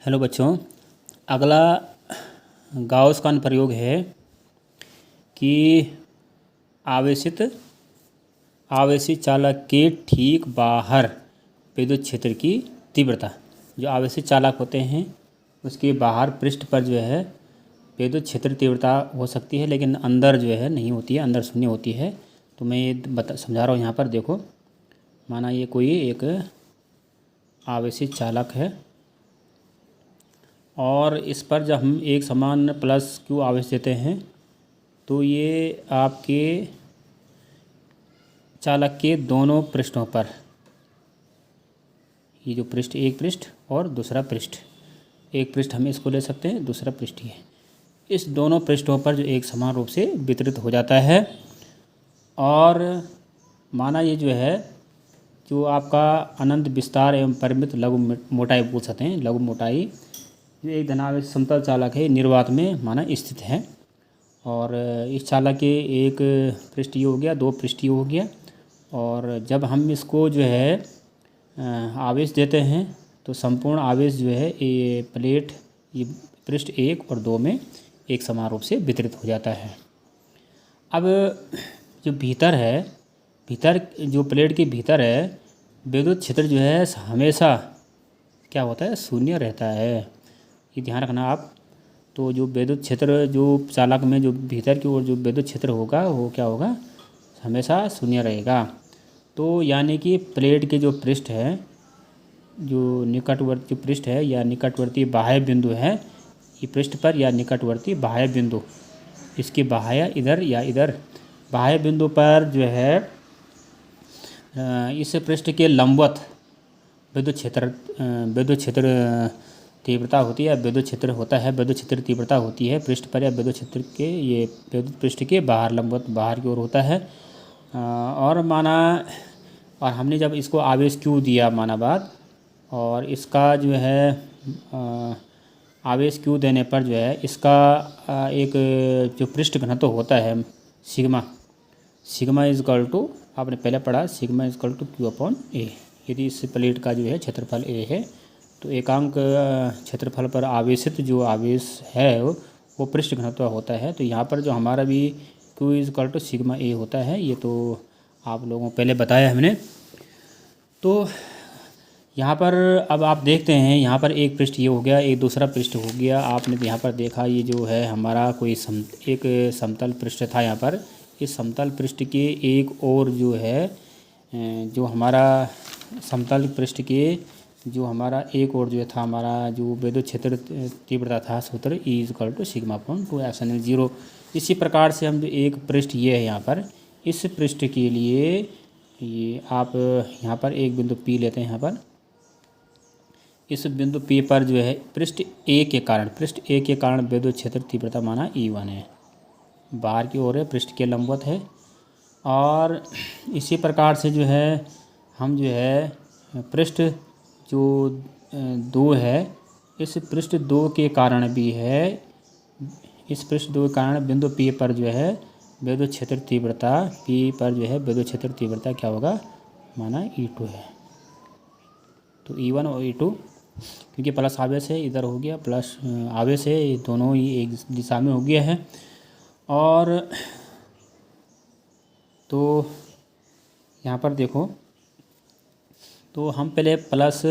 Hello बच्चों। अगला Gauss का प्रयोग है कि आवेशित आवेशित चालक के ठीक बाहर विद्युत क्षेत्र की तीव्रता। जो आवेशित चालक होते हैं उसके बाहर पृष्ठ पर जो है विद्युत क्षेत्र तीव्रता हो सकती है, लेकिन अंदर जो है नहीं होती है, अंदर शून्य होती है। तो मैं ये समझा रहा हूँ। यहाँ पर देखो, माना ये कोई एक आवेशित चालक है और इस पर जब हम एक समान प्लस क्यू आवेश देते हैं तो ये आपके चालक के दोनों पृष्ठों पर, ये जो पृष्ठ, एक पृष्ठ और दूसरा पृष्ठ, एक पृष्ठ हम इसको ले सकते हैं, दूसरा पृष्ठ ये, इस दोनों पृष्ठों पर जो एक समान रूप से वितरित हो जाता है। और माना ये जो है, जो आपका अनंत विस्तार एवं परिमित लघु मोटाई बोल सकते हैं, लघु मोटाई, जो एक धनावेश समतल चालक है, निर्वात में माना स्थित है। और इस चालक के एक पृष्ठीय हो गया, दो पृष्ठीय हो गया। और जब हम इसको जो है आवेश देते हैं तो संपूर्ण आवेश जो है ये प्लेट, ये पृष्ठ एक और दो में एक समान रूप से वितरित हो जाता है। अब जो भीतर है, भीतर जो प्लेट के भीतर है, विद्युत क्षेत्र जो है हमेशा क्या होता है, शून्य रहता है। ये ध्यान रखना आप। तो जो विद्युत क्षेत्र, जो चालक में जो भीतर की ओर जो विद्युत क्षेत्र होगा वो क्या होगा, हमेशा शून्य रहेगा। तो यानी कि प्लेट के जो पृष्ठ है, जो निकटवर्ती पृष्ठ है या निकटवर्ती बाह्य बिंदु है, ये पृष्ठ पर या निकटवर्ती बाह्य बिंदु, इसके बाह्य इधर या इधर बाह्य बिंदु पर जो है इस पृष्ठ के लंबवत विद्युत क्षेत्र तीव्रता होती है, विद्युत क्षेत्र होता है, विद्युत क्षेत्र तीव्रता होती है पृष्ठ पर या विद्युत क्षेत्र के, ये विद्युत पृष्ठ के बाहर, लंबवत बाहर की ओर होता है। और माना, और हमने जब इसको आवेश क्यू दिया माना बात, और इसका जो है आवेश क्यू देने पर जो है इसका एक जो पृष्ठ घनत्व होता है sigma, sigma is equal to, आपने पहले पढ़ा, sigma is equal to q upon a. यदि इस प्लेट का जो है क्षेत्रफल ए है तो एकांक क्षेत्रफल पर आवेशित जो आवेश है वो पृष्ठ घनत्व होता है। तो यहाँ पर जो हमारा भी q is equal to sigma a होता है, ये तो आप लोगों को पहले बताया हमने। तो यहाँ पर अब आप देखते हैं, यहाँ पर एक पृष्ठ ये हो गया, एक दूसरा पृष्ठ हो गया। आपने यहाँ पर देखा ये जो है हमारा कोई एक समतल पृष्ठ था। यहाँ पर इस समतल पृष्ठ के एक और जो है, जो हमारा समतल पृष्ठ के जो हमारा एक और जो था, हमारा जो विद्युत क्षेत्र तीव्रता था सूत्र E is equal to sigma upon 2 epsilon 0। इसी प्रकार से हम जो एक पृष्ठ ये है यहाँ पर, इस पृष्ठ के लिए ये आप यहाँ पर एक बिंदु P लेते हैं। यहाँ पर इस बिंदु P पर जो है पृष्ठ ए के कारण विद्युत क्षेत्र तीव्रता माना E1 है, बाहर की ओर है, पृष्ठ के लंबवत है। और इसी प्रकार से जो है हम जो है पृष्ठ जो दो है, इस पृष्ठ दो के कारण भी है, इस पृष्ठ दो के कारण बिंदु P पर जो है विद्युत क्षेत्र तीव्रता, P पर जो है विद्युत क्षेत्र तीव्रता क्या होगा, माना E2 है। तो E1 और E2, क्योंकि प्लस आवेश है, इधर हो गया प्लस आवेश है, ये दोनों ही एक दिशा में हो गया है। और तो यहाँ पर देखो, तो हम पहले प्लस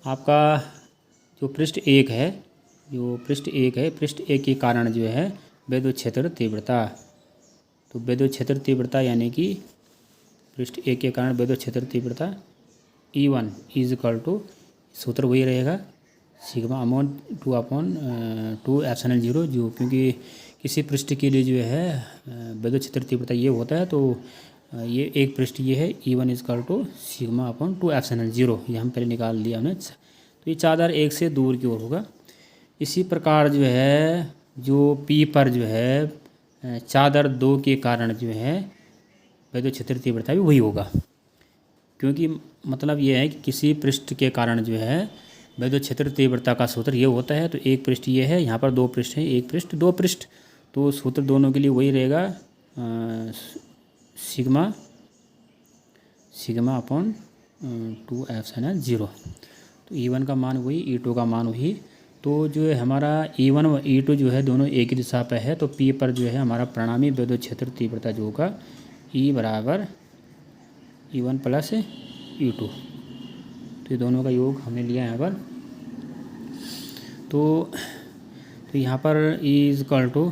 आपका जो पृष्ठ एक है, पृष्ठ एक के कारण जो है विद्युत क्षेत्र तीव्रता, तो विद्युत क्षेत्र तीव्रता यानी कि पृष्ठ एक के कारण विद्युत क्षेत्र तीव्रता E1 इज इक्वल टू, सूत्र वही रहेगा, सिग्मा अमोन 2 अपॉन 2 एप्सिलॉन 0, जो क्योंकि किसी पृष्ठ के लिए जो है विद्युत क्षेत्र तीव्रता ये होता है, तो ये एक पृष्ठ ये है E1 is equal to sigma upon 2 epsilon 0, ये हम पहले निकाल लिया हमने। तो ये चादर एक से दूर की ओर होगा। इसी प्रकार जो है जो P पर जो है चादर दो के कारण जो है विद्युत क्षेत्र तीव्रता भी वही होगा, क्योंकि मतलब ये है कि किसी पृष्ठ के कारण जो है विद्युत क्षेत्र तीव्रता का सूत्र ये होता है। तो एक पृष्ठ ये है, यहाँ पर दो पृष्ठ है, एक पृष्ठ दो पृष्ठ, तो सूत्र दोनों के लिए वही रहेगा, सिग्मा अपॉन 2 एप्सिलॉन 0। तो E1 का मान वही, E2 का मान वही। तो जो है हमारा E1 और E2 जो है दोनों एक ही दिशा पर है, तो P पर जो है हमारा परिणामी विद्युत क्षेत्र तीव्रता जो होगा E बराबर E1 प्लस E2। तो ये दोनों का योग हमने लिया यहाँ पर। तो यहाँ पर E इजकल टू,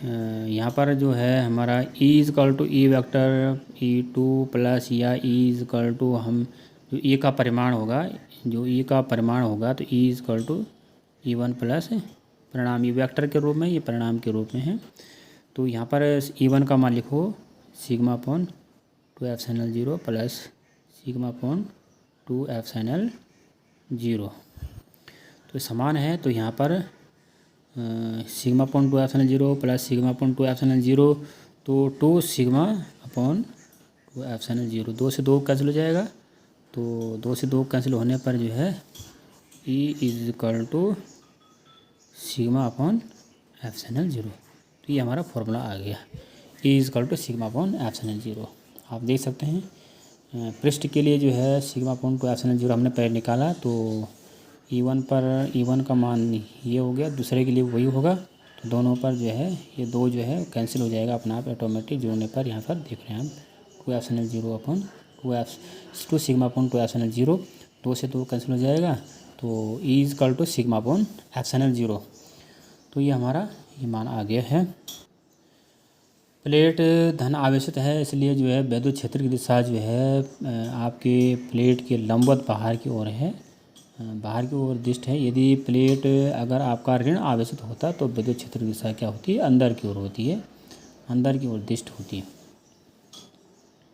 यहाँ पर जो है हमारा E equal to E vector E2 plus या E इजकल टू, हम जो E का परिमाण होगा, जो E का परिमाण होगा तो E equal to E1 plus परिणाम, ये वेक्टर के रूप में, ये परिणाम के रूप में है। तो यहाँ पर E1 का मान लिखो sigma upon 2 epsilon 0 plus sigma upon 2 epsilon 0, तो समान है। तो यहाँ पर sigma upon 2 epsilon 0 plus sigma upon 2 epsilon 0, तो 2 सिग्मा अपॉन 2 एप्सिलॉन 0, 2 से 2 कैंसिल हो जाएगा। तो 2 से 2 कैंसिल होने पर जो है E equal to sigma upon epsilon 0। तो ये हमारा फॉर्मूला आ गया, E equal to sigma upon epsilon 0। आप देख सकते हैं पृष्ठ के लिए जो है सिग्मा अपॉन 2 एप्सिलॉन 0 हमने पहले निकाला, तो E1 पर E1 का मान ये हो गया, दूसरे के लिए वही होगा। तो दोनों पर जो है ये 2 जो है कैंसिल हो जाएगा अपना आप ऑटोमेटिक जोड़ने पर। यहाँ पर देख रहे हैं हम 2 epsilon 0 upon 2 sigma upon 2 epsilon 0, 2 से 2 कैंसिल हो जाएगा। तो E equal to sigma upon epsilon 0। तो ये हमारा ये मान आ गया है। प्लेट धन आवेशित है, इसलिए जो है विद्युत क्षेत्र की दिशा जो है आपके प्लेट के लंबवत बाहर की ओर है, बाहर की ओर दिष्ट है। यदि प्लेट अगर आपका ऋण आवेशित होता तो विद्युत क्षेत्र की दिशा क्या होती है, अंदर की ओर होती है, अंदर की ओर दिष्ट होती है।